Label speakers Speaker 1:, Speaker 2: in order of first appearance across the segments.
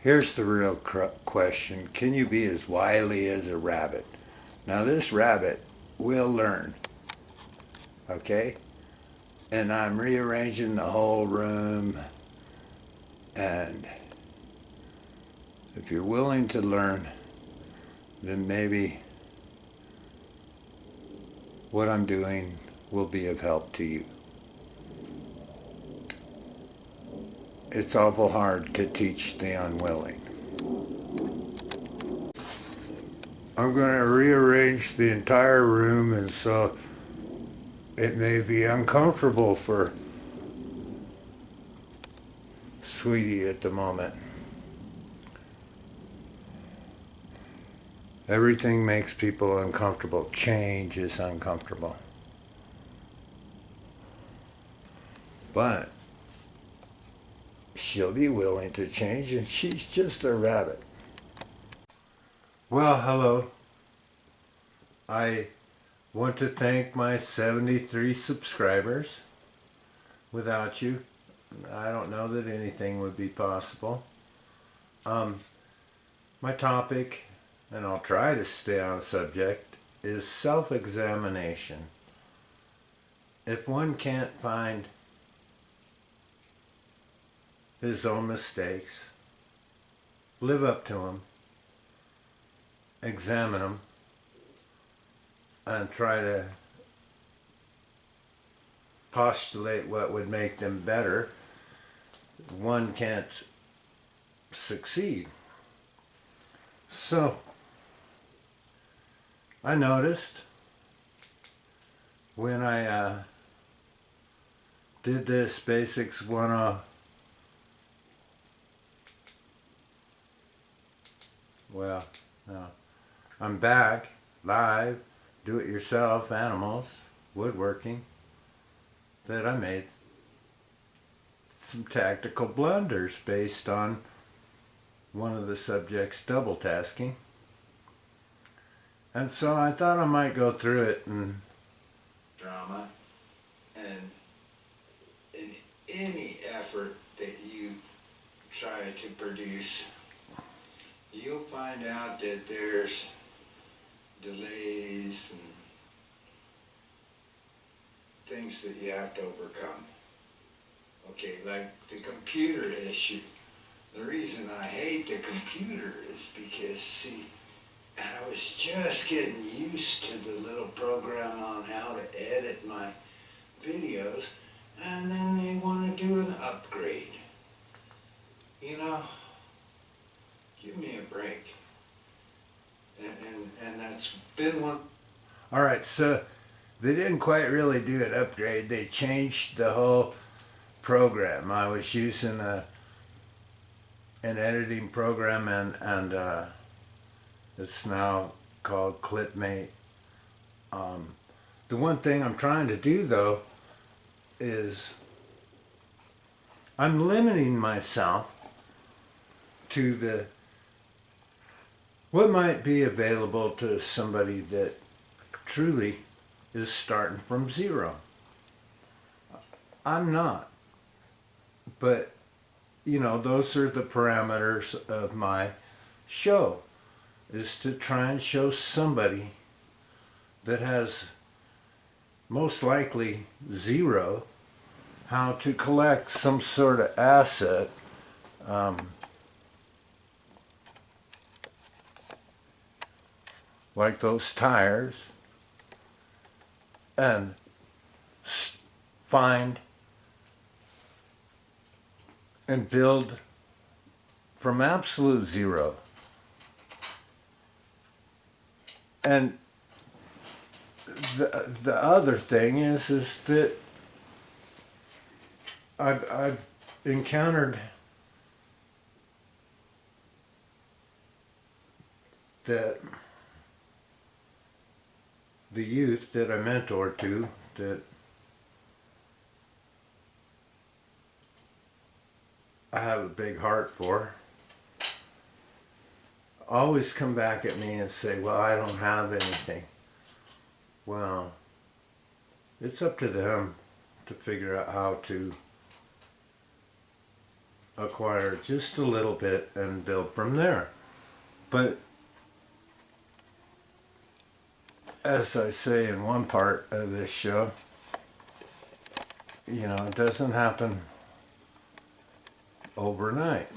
Speaker 1: Here's the real question. Can you be as wily as a rabbit? Now, this rabbit will learn, okay? And I'm rearranging the whole room. And if you're willing to learn, then maybe what I'm doing will be of help to you. It's awful hard to teach the unwilling. I'm going to rearrange the entire room, and so it may be uncomfortable for Sweetie at the moment. Everything makes people uncomfortable. Change is uncomfortable. But she'll be willing to change, and she's just a rabbit. Well, hello. I want to thank my 73 subscribers. Without you, I don't know that anything would be possible. My topic, and I'll try to stay on subject, is self-examination. If one can't find his own mistakes, live up to them, examine them, and try to postulate what would make them better, one can't succeed. So, I noticed when I did this Basics 101, well, no, I'm back, live, do-it-yourself, animals, woodworking, that I made some tactical blunders based on one of the subjects double tasking. And so I thought I might go through it and drama, and in any effort that you try to produce, you'll find out that there's delays and things that you have to overcome. Okay, like the computer issue. The reason I hate the computer is because, see, I was just getting used to the little program on how to edit my videos, and then they want to do an upgrade. You know, give me a break. And that's been one. All right, so they didn't quite really do an upgrade. They changed the whole program. I was using an editing program, and it's now called Clipmate. The one thing I'm trying to do, though, is I'm limiting myself to the what might be available to somebody that truly is starting from zero. I'm not. But, you know, those are the parameters of my show, is to try and show somebody that has most likely zero how to collect some sort of asset, like those tires, and find and build from absolute zero. And the other thing is that I've encountered that the youth that I mentor to, that I have a big heart for, always come back at me and say, well, I don't have anything. Well, it's up to them to figure out how to
Speaker 2: acquire just a little bit and build from there. But as I say in one part of this show, it doesn't happen overnight.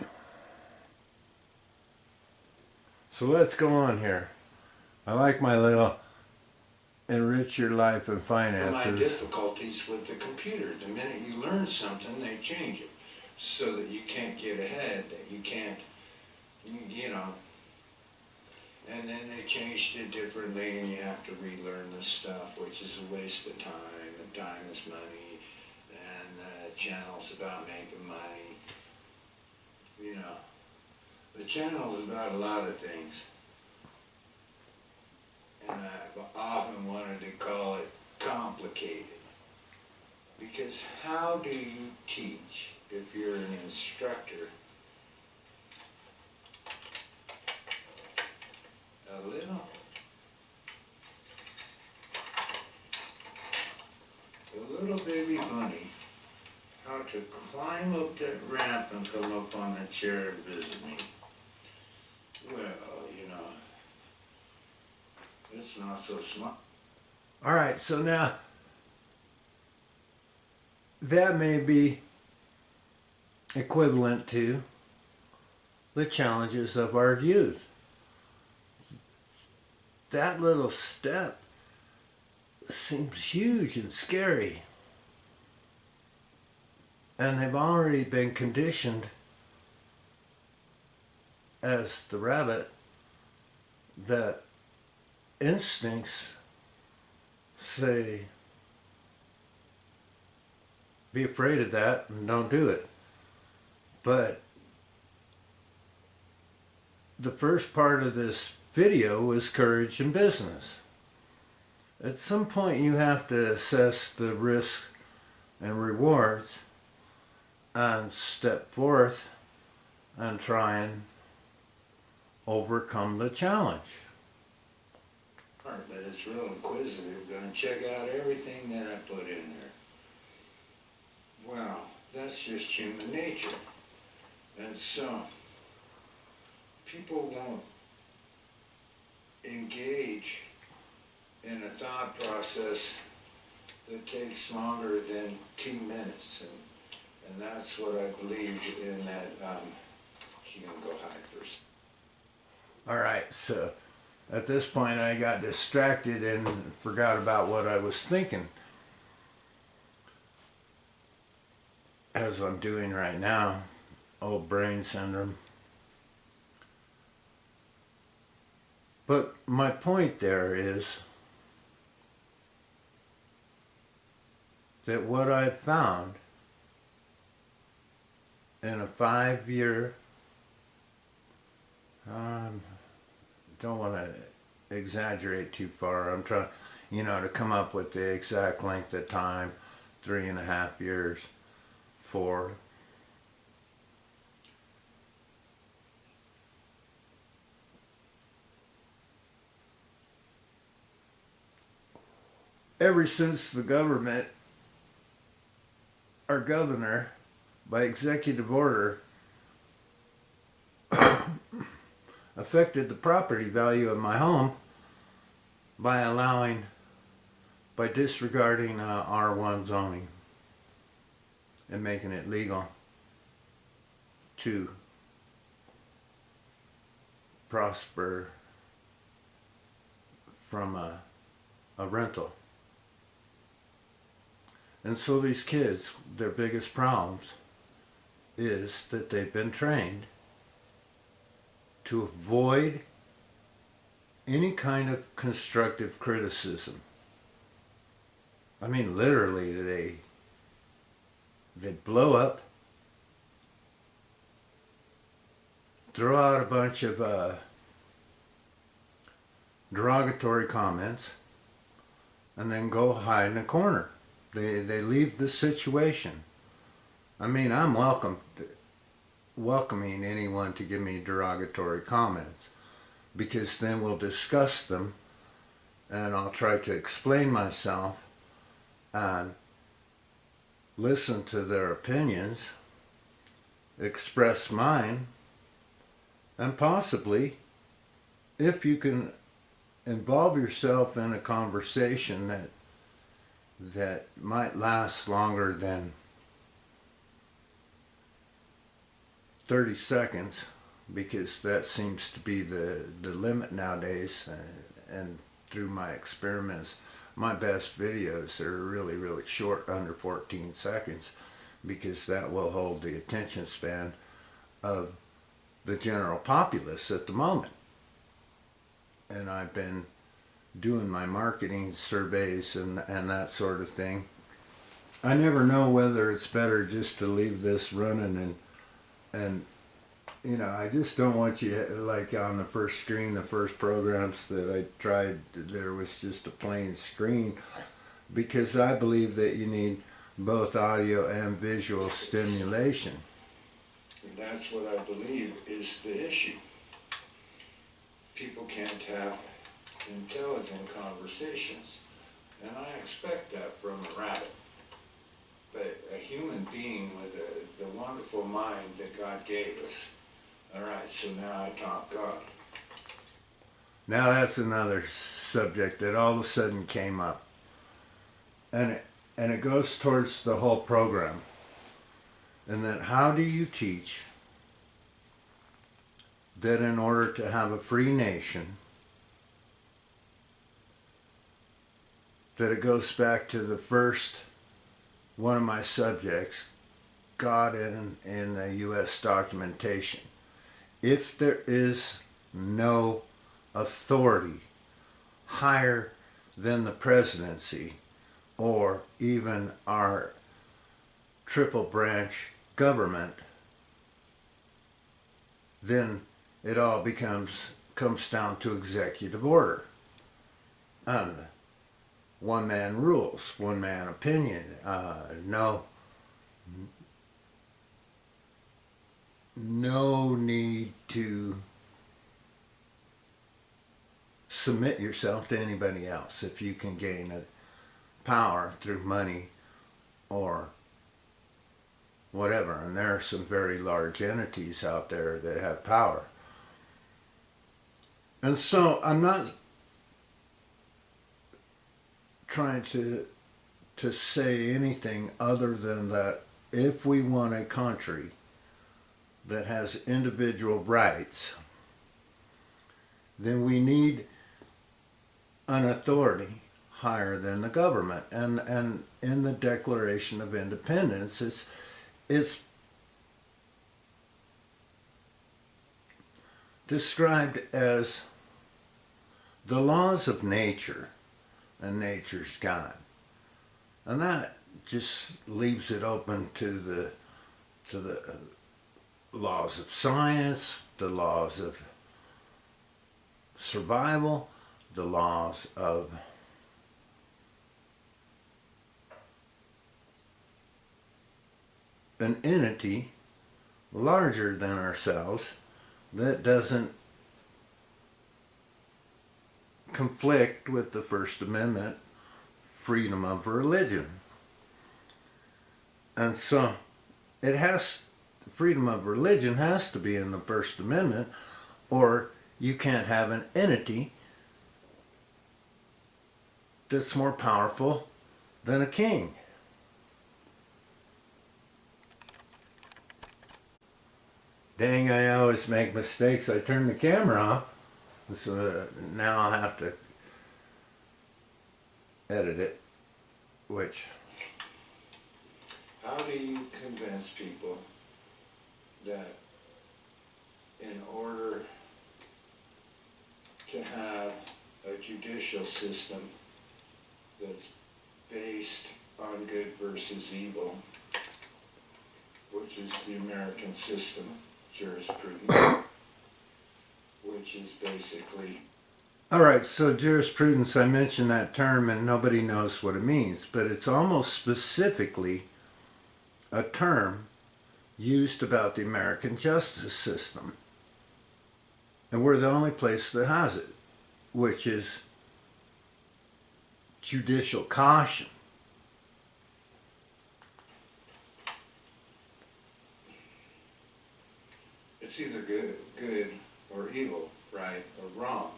Speaker 2: So let's go on here. I like my little enrich your life and finances.
Speaker 1: My difficulties with the computer. The minute you learn something, they change it so that you can't get ahead, that you can't, and then they changed it differently and you have to relearn the stuff, which is a waste of time, and time is money, and the channel's about making money. The channel's about a lot of things. And I've often wanted to call it complicated. Because how do you teach if you're an instructor? A little baby bunny, how to climb up that ramp and come up on the chair and visit me. Well, it's not so smart.
Speaker 2: All right, so now that may be equivalent to the challenges of our youth. That little step seems huge and scary. And they've already been conditioned as the rabbit that instincts say, be afraid of that and don't do it. But the first part of this video was courage in business. At some point you have to assess the risks and rewards and step forth and try and overcome the challenge.
Speaker 1: But it's real inquisitive, going to check out everything that I put in there. Well, that's just human nature. And so, people won't engage in a thought process that takes longer than 2 minutes. And that's what I believed in that, you can go hide first.
Speaker 2: All right, so at this point I got distracted and forgot about what I was thinking. As I'm doing right now, old brain syndrome. But my point there is that what I've found in a 5-year, don't want to exaggerate too far. I'm trying, to come up with the exact length of time, 3.5 years, 4. Ever since the government, our governor, by executive order, affected the property value of my home by disregarding R1 zoning and making it legal to prosper from a rental. And so these kids, their biggest problems is that they've been trained to avoid any kind of constructive criticism. I mean, literally, they blow up, throw out a bunch of derogatory comments, and then go hide in a corner. They leave the situation. I mean, I'm welcoming anyone to give me derogatory comments, because then we'll discuss them and I'll try to explain myself and listen to their opinions express mine, and possibly, if you can involve yourself in a conversation that might last longer than 30 seconds, because that seems to be the limit nowadays, and through my experiments, my best videos are really, really short, under 14 seconds, because that will hold the attention span of the general populace at the moment. And I've been doing my marketing surveys and that sort of thing. I never know whether it's better just to leave this running and you know, I just don't want you, like on the first screen, the first programs that I tried, there was just a plain screen, because I believe that you need both audio and visual stimulation.
Speaker 1: And that's what I believe is the issue. People can't have intelligent conversations, and I expect that from a rabbit. But a human being with the wonderful mind that God gave us. All right, so now I talk God.
Speaker 2: Now that's another subject that all of a sudden came up, and it goes towards the whole program. And that, how do you teach that in order to have a free nation, that it goes back to the first one of my subjects, God in the U.S. documentation. If there is no authority higher than the presidency or even our triple branch government, then it all comes down to executive order. And one man rules, one man opinion. No need to submit yourself to anybody else if you can gain power through money or whatever. And there are some very large entities out there that have power. And so I'm not trying to say anything other than that if we want a country that has individual rights, then we need an authority higher than the government. And in the Declaration of Independence, it's described as the laws of nature, and nature's God. And that just leaves it open to the laws of science, the laws of survival, the laws of an entity larger than ourselves that doesn't conflict with the First Amendment, freedom of religion. And so freedom of religion has to be in the First Amendment, or you can't have an entity that's more powerful than a king. Dang, I always make mistakes. I turn the camera off. So now I'll have to edit it, which...
Speaker 1: How do you convince people that in order to have a judicial system that's based on good versus evil, which is the American system, jurisprudence, which is basically...
Speaker 2: All right, so jurisprudence, I mentioned that term and nobody knows what it means, but it's almost specifically a term used about the American justice system. And we're the only place that has it, which is judicial caution.
Speaker 1: It's either good or evil, right or wrong,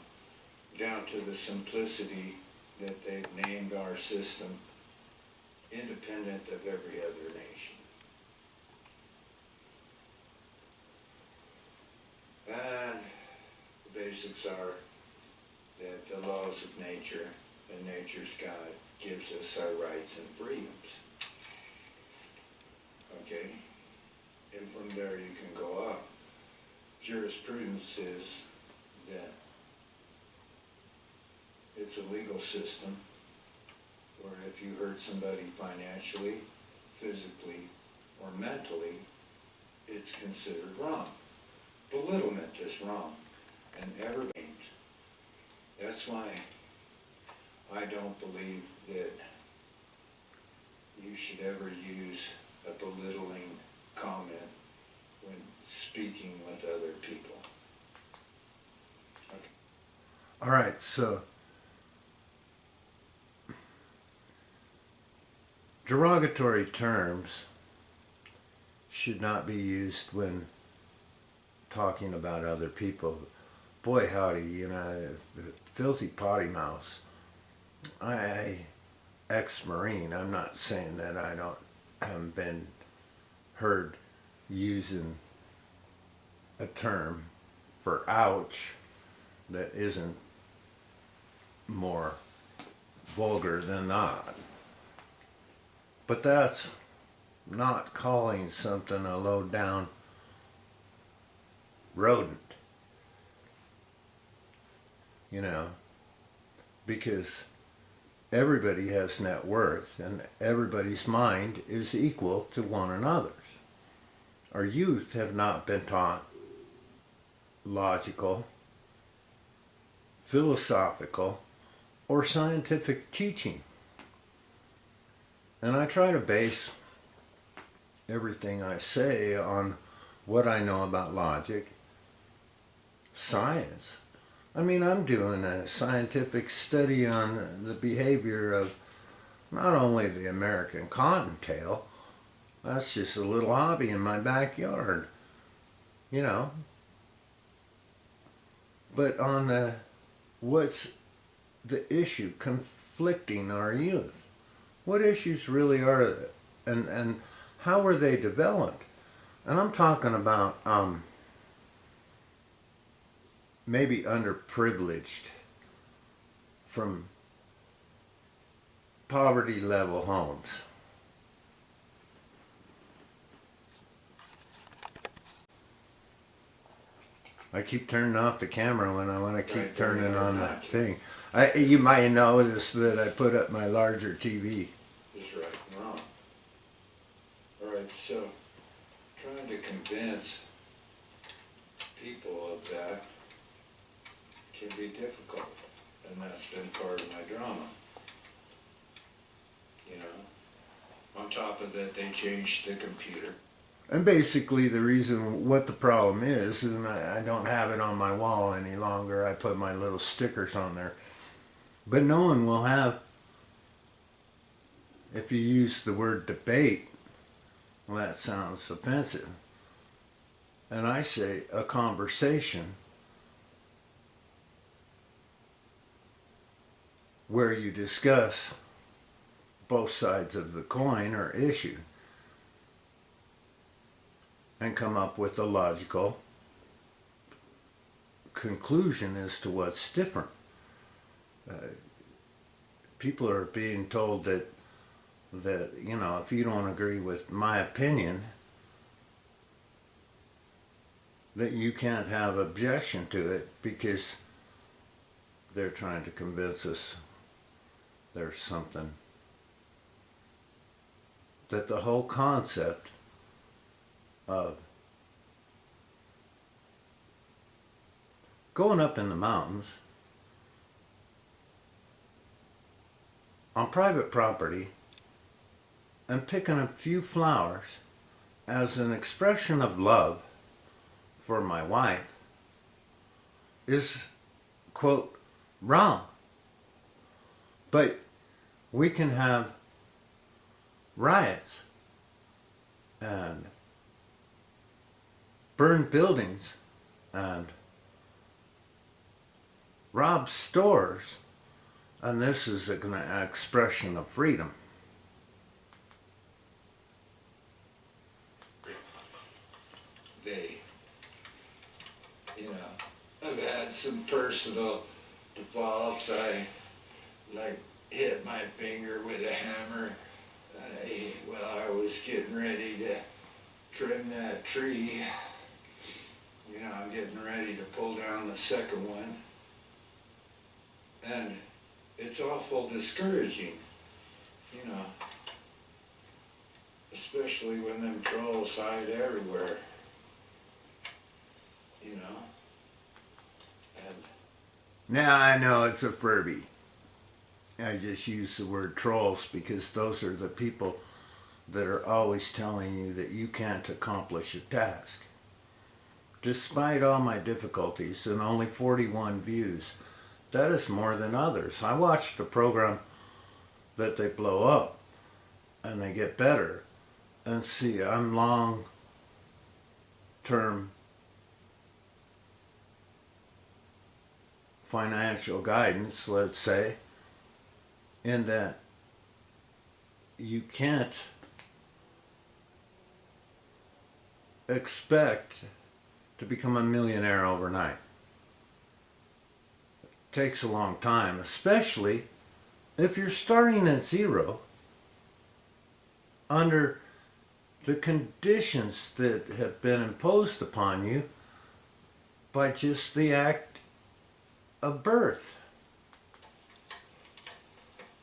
Speaker 1: down to the simplicity that they've named our system, independent of every other nation. And the basics are that the laws of nature and nature's God gives us our rights and freedoms. Okay? And from there you can go up. Jurisprudence is that it's a legal system where if you hurt somebody financially, physically, or mentally, it's considered wrong. Belittlement is wrong, and ever means. That's why I don't believe that you should ever use a belittling comment when speaking with other people. Okay.
Speaker 2: All right, so derogatory terms should not be used when talking about other people. Boy, howdy, you know, filthy potty mouth. Ex-Marine, I'm not saying that I haven't been heard using a term for ouch that isn't more vulgar than that. But that's not calling something a low down rodent. You know, because everybody has net worth and everybody's mind is equal to one another's. Our youth have not been taught logical, philosophical, or scientific teaching. And I try to base everything I say on what I know about logic, science. I mean, I'm doing a scientific study on the behavior of not only the American cottontail, that's just a little hobby in my backyard, you know, but on what's the issue conflicting our youth. What issues really are, and how were they developed? And I'm talking about maybe underprivileged from poverty level homes. I keep turning off the camera when I want to keep turning on the thing. You might notice that I put up my larger TV.
Speaker 1: Is right and wrong. All right, so trying to convince people of that can be difficult, and that's been part of my drama. You know, on top of that, they changed the computer.
Speaker 2: And basically the reason what the problem is, and I don't have it on my wall any longer, I put my little stickers on there. But no one will have, if you use the word debate, well, that sounds offensive. And I say a conversation where you discuss both sides of the coin or issue and come up with a logical conclusion as to what's different. People are being told that you know, if you don't agree with my opinion, that you can't have objection to it because they're trying to convince us there's something, that the whole concept of going up in the mountains on private property and picking a few flowers as an expression of love for my wife is, quote, wrong. But we can have riots and burned buildings and robbed stores, and this is an expression of freedom.
Speaker 1: They, you know, I've had some personal defaults. I like hit my finger with a hammer while I was getting ready to trim that tree. You know, I'm getting ready to pull down the second one. And it's awful discouraging, you know, especially when them trolls hide everywhere, you know. And
Speaker 2: Now I know it's a Furby. I just use the word trolls because those are the people that are always telling you that you can't accomplish a task. Despite all my difficulties and only 41 views, that is more than others. I watched a program that they blow up and they get better. And see, I'm long term financial guidance, let's say, in that you can't expect to become a millionaire overnight. It takes a long time, especially if you're starting at zero under the conditions that have been imposed upon you by just the act of birth.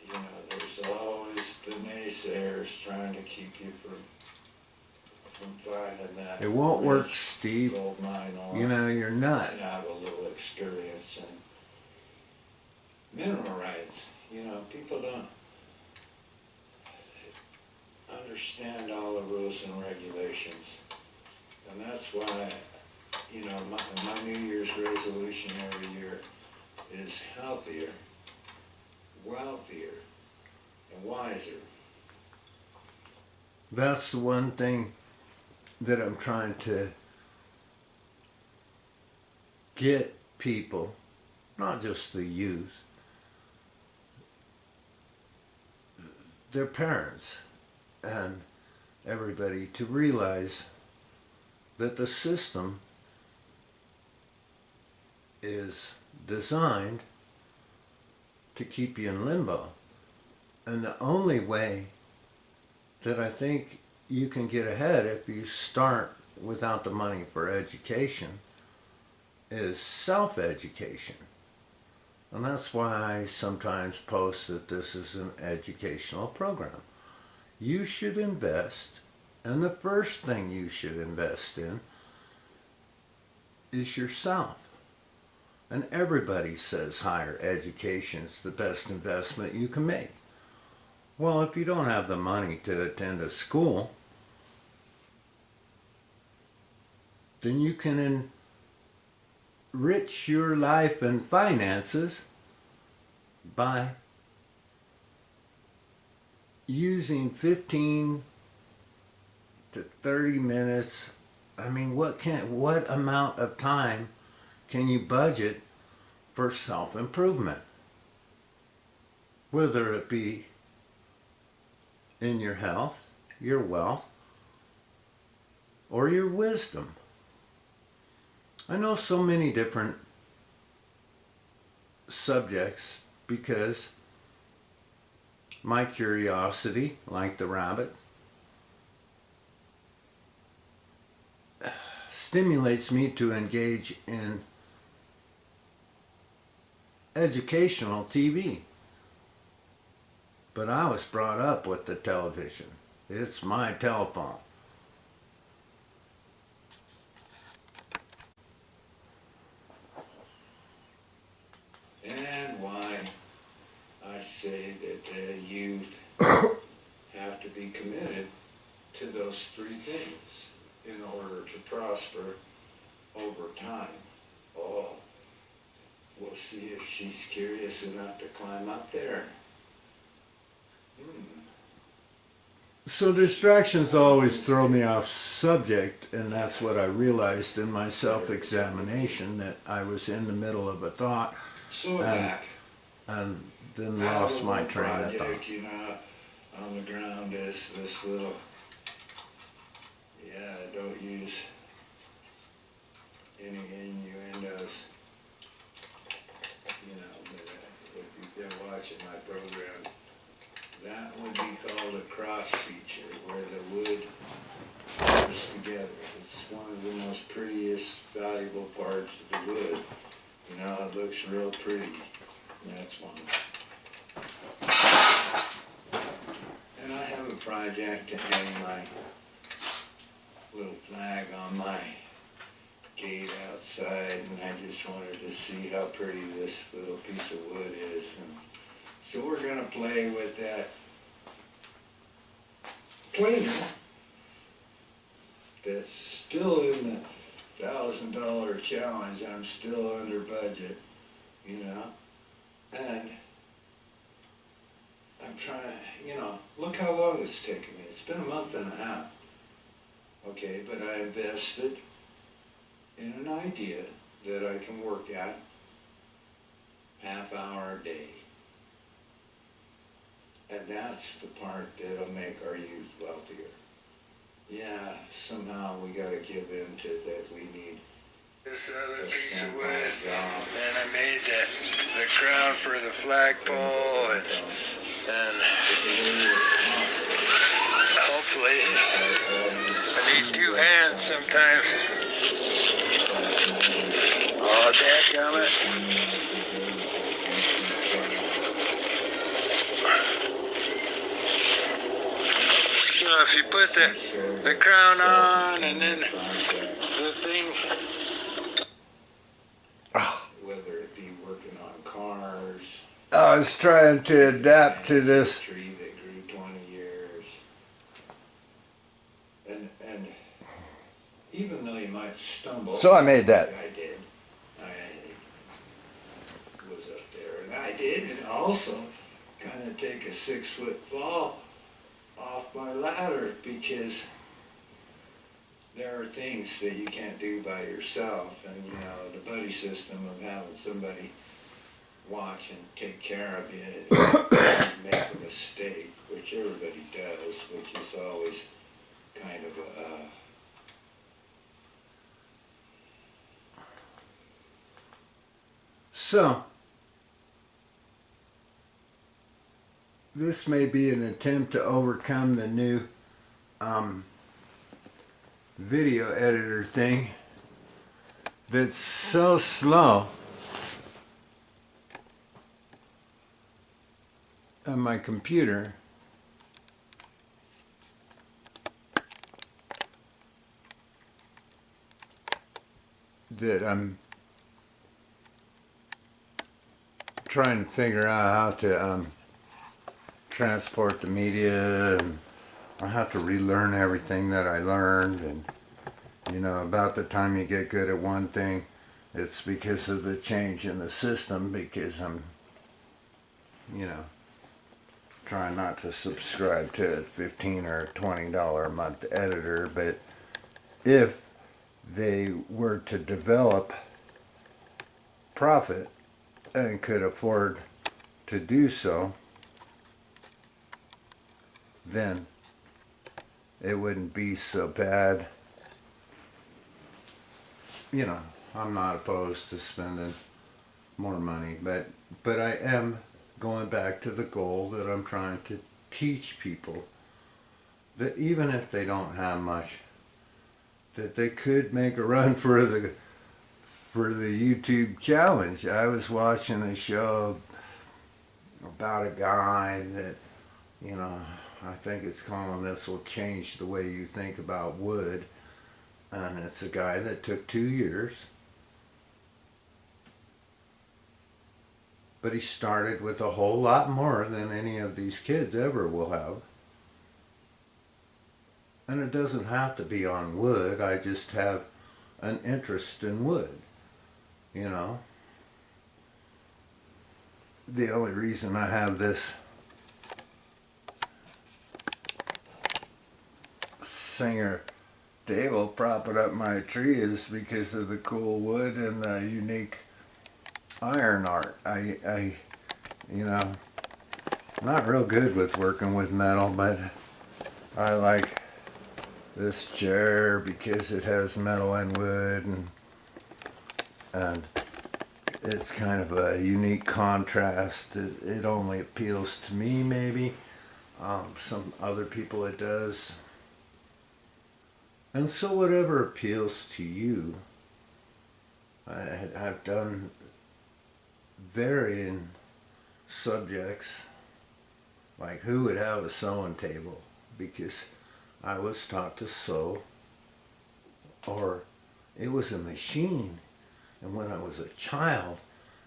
Speaker 1: you know, there's always the naysayers trying to keep you from finding that
Speaker 2: It won't work,
Speaker 1: rich
Speaker 2: Steve.
Speaker 1: gold mine ore.
Speaker 2: You know, you're not.
Speaker 1: And have a little experience in mineral rights. You know, people don't understand all the rules and regulations. And that's why, you know, my New Year's resolution every year is healthier, wealthier, and wiser.
Speaker 2: That's the one thing that I'm trying to get people, not just the youth, their parents and everybody to realize that the system is designed to keep you in limbo. And the only way that I think you can get ahead if you start without the money for education is self-education. And that's why I sometimes post that this is an educational program. You should invest, and the first thing you should invest in is yourself. And everybody says higher education is the best investment you can make. Well, if you don't have the money to attend a school, then you can enrich your life and finances by using 15 to 30 minutes. I mean, what amount of time can you budget for self-improvement? Whether it be in your health, your wealth, or your wisdom. I know so many different subjects because my curiosity, like the rabbit, stimulates me to engage in educational TV. But I was brought up with the television. It's my telephone.
Speaker 1: And why I say that the youth have to be committed to those three things in order to prosper over time. Oh, we'll see if she's curious enough to climb up there.
Speaker 2: So distractions always throw me off subject, and that's what I realized in my self-examination, that I was in the middle of a thought
Speaker 1: So
Speaker 2: and,
Speaker 1: back.
Speaker 2: and then
Speaker 1: I have
Speaker 2: lost
Speaker 1: a
Speaker 2: my
Speaker 1: little
Speaker 2: train of
Speaker 1: project,
Speaker 2: thought.
Speaker 1: you know, on the ground is this little, yeah, I don't use any innuendos, you know, but if you've been watching my program, that would be called a cross feature, where the wood comes together. It's one of the most prettiest, valuable parts of the wood. You know, it looks real pretty, and that's one. And I have a project to hang my little flag on my gate outside, and I just wanted to see how pretty this little piece of wood is. And so we're gonna play with that planer that's still in the $1,000 challenge. I'm still under budget, you know, and I'm trying to, you know, look how long it's taken me. It's been a month and a half. Okay, but I invested in an idea that I can work at half hour a day. And that's the part that'll make our youth wealthier. Yeah, somehow we gotta give in to that. We need this other piece of wood, and I made the crown for the flagpole, and hopefully I need two hands sometimes. Oh, dadgummit. So if you put the crown on and then the thing, whether it be working on cars,
Speaker 2: I was trying to adapt to this.
Speaker 1: Tree that grew 20 years, and even though you might stumble,
Speaker 2: So I made that.
Speaker 1: I did. I was up there, and I did, and also kind of take a 6-foot fall off my ladder, because there are things that you can't do by yourself, and you know, the buddy system of having somebody watch and take care of you and make a mistake, which everybody does, which is always kind of a
Speaker 2: So, this may be an attempt to overcome the new video editor thing that's so slow on my computer that I'm trying to figure out how to transport the media, and I have to relearn everything that I learned. And you know, about the time you get good at one thing, it's because of the change in the system, because I'm, you know, trying not to subscribe to a $15 or $20 a month editor. But if they were to develop profit and could afford to do so, then it wouldn't be so bad. You know, I'm not opposed to spending more money, but I am going back to the goal that I'm trying to teach people that even if they don't have much, that they could make a run for the YouTube challenge. I was watching a show about a guy that, you know, I think it's calling "This Will Change the Way You Think About Wood." And it's a guy that took 2 years. But he started with a whole lot more than any of these kids ever will have. And it doesn't have to be on wood. I just have an interest in wood, you know. The only reason I have this Singer table propping up my tree is because of the cool wood and the unique iron art. You know, not real good with working with metal, but I like this chair because it has metal and wood, and it's kind of a unique contrast. It only appeals to me, maybe. Some other people it does. And so whatever appeals to you. I've done varying subjects, like who would have a sewing table, because I was taught to sew, or it was a machine. And when I was a child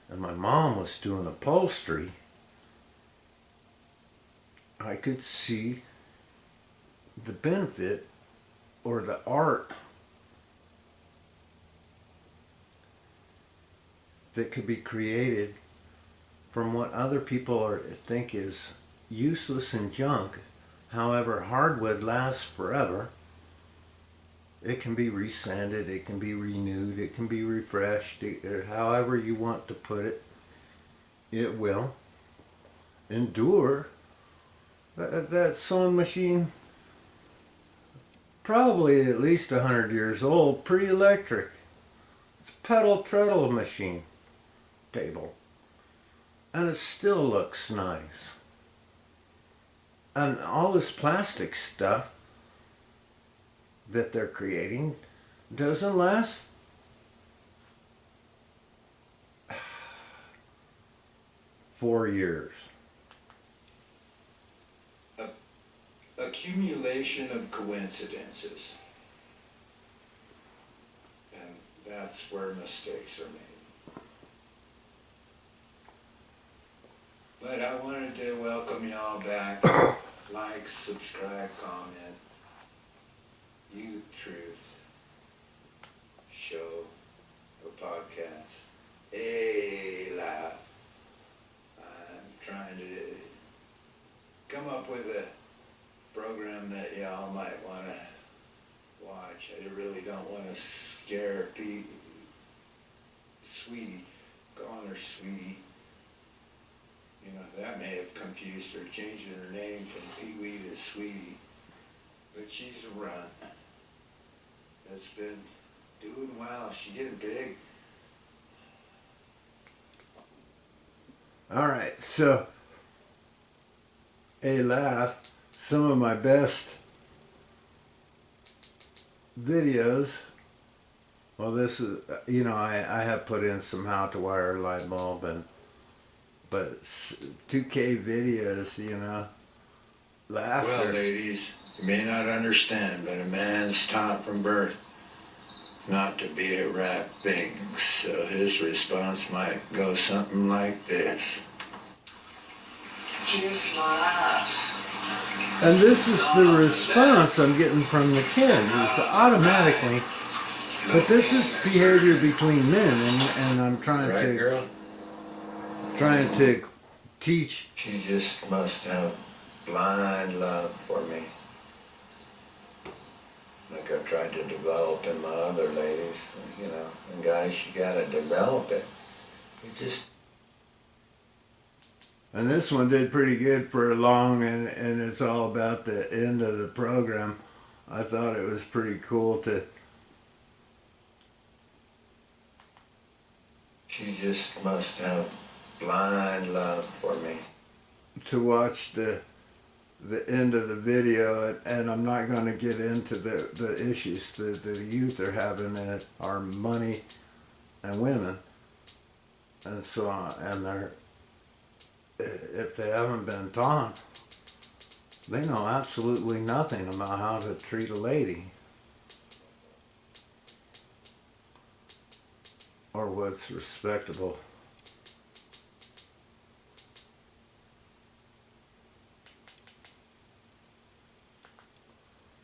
Speaker 2: and my mom was doing upholstery, I could see the benefit or the art that could be created from what other people think is useless and junk. However, hardwood lasts forever. It can be resanded, it can be renewed, it can be refreshed, however you want to put it. It will endure. That sewing machine, probably at least 100 years old, pre-electric. It's a pedal treadle machine table. And it still looks nice. And all this plastic stuff that they're creating doesn't last four years.
Speaker 1: Accumulation of coincidences. And that's where mistakes are made. But I wanted to welcome y'all back. Like, subscribe, comment. Youth Truth Show or podcast. Hey, laugh. I'm trying to come up with a program that y'all might want to watch. I really don't want to scare Sweetie. Calling her Sweetie. You know, that may have confused her, changing her name from Pee-wee to Sweetie. But she's a runt that's been doing well. She's getting big.
Speaker 2: All right, so, hey, laugh. Some of my best videos, well, this is, you know, I have put in some how to wire a light bulb, but 2K videos, you know, laughter.
Speaker 1: Well, ladies, you may not understand, but a man's taught from birth not to be a rat pig, so his response might go something like this. Kiss my ass.
Speaker 2: And this is the response I'm getting from the kids. It's automatically, but this is behavior between men, and I'm trying to teach.
Speaker 1: She just must have blind love for me. Like I've tried to develop in my other ladies, you know, and guys, you gotta develop it. You just.
Speaker 2: And this one did pretty good for long, and it's all about the end of the program. I thought it was pretty cool to.
Speaker 1: She just must have blind love for me.
Speaker 2: To watch the end of the video, and I'm not going to get into the issues that the youth are having that are money and women, and so on, and they're. If they haven't been taught, they know absolutely nothing about how to treat a lady or what's respectable.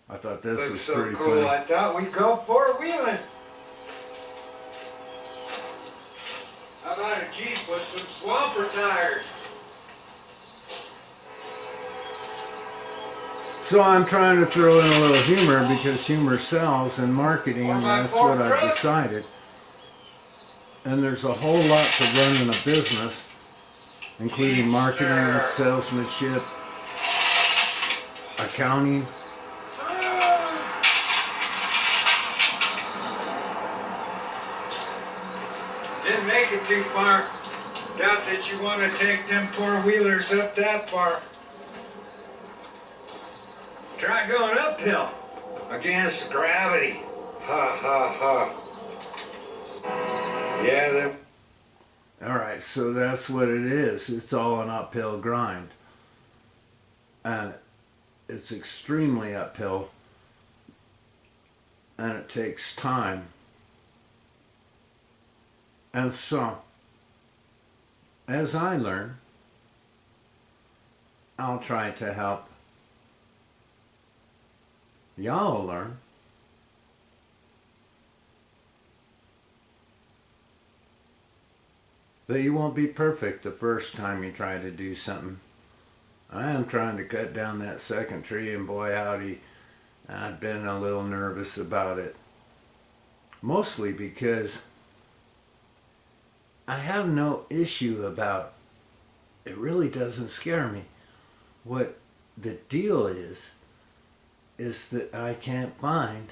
Speaker 2: I thought this
Speaker 1: Looks
Speaker 2: was
Speaker 1: so
Speaker 2: pretty
Speaker 1: cool.
Speaker 2: funny.
Speaker 1: I thought we'd go four-wheeling. How about a Jeep with some swamper tires?
Speaker 2: So I'm trying to throw in a little humor because humor sells in marketing. That's what I've decided. And there's a whole lot to running a business, including marketing, salesmanship, accounting.
Speaker 1: Didn't make it too far. Doubt that you want to take them four-wheelers up that far. Try going uphill against gravity. Ha ha ha. Yeah, them.
Speaker 2: All right, so that's what it is. It's all an uphill grind. And it's extremely uphill. And it takes time. And so, as I learn, I'll try to help y'all learn. That you won't be perfect the first time you try to do something. I am trying to cut down that second tree, and boy howdy, I've been a little nervous about it. Mostly because I have no issue about it. Really doesn't scare me. What the deal is that I can't find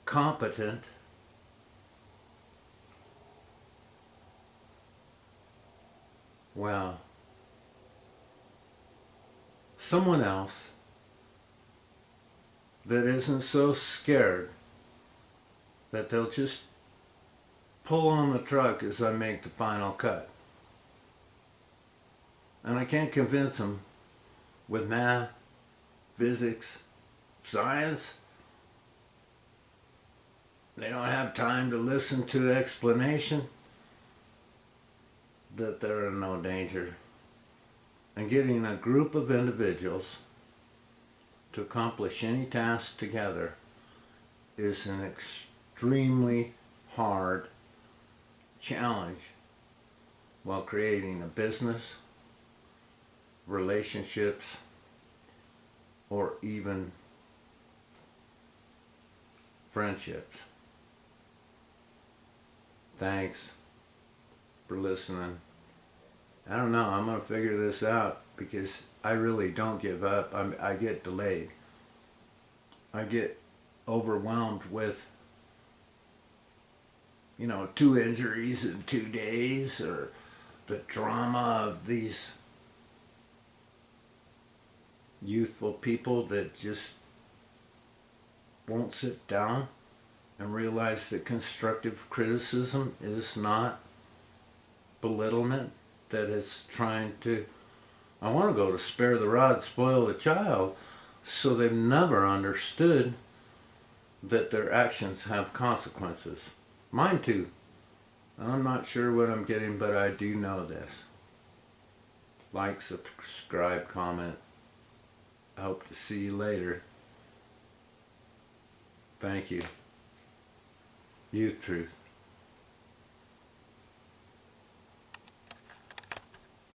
Speaker 2: competent someone else that isn't so scared that they'll just pull on the truck as I make the final cut. And I can't convince them with math, physics, science. They don't have time to listen to the explanation that they're in no danger. And getting a group of individuals to accomplish any task together is an extremely hard challenge while creating a business, relationships, or even friendships. Thanks for listening. I don't know, I'm going to figure this out because I really don't give up. I get delayed. I get overwhelmed with, 2 injuries in 2 days, or the drama of these youthful people that just won't sit down and realize that constructive criticism is not belittlement, that it's trying to, I want to go to spare the rod, spoil the child, so they've never understood that their actions have consequences. Mine too. I'm not sure what I'm getting, but I do know this. Like, subscribe, comment. I hope to see you later. Thank you. Youth Truth.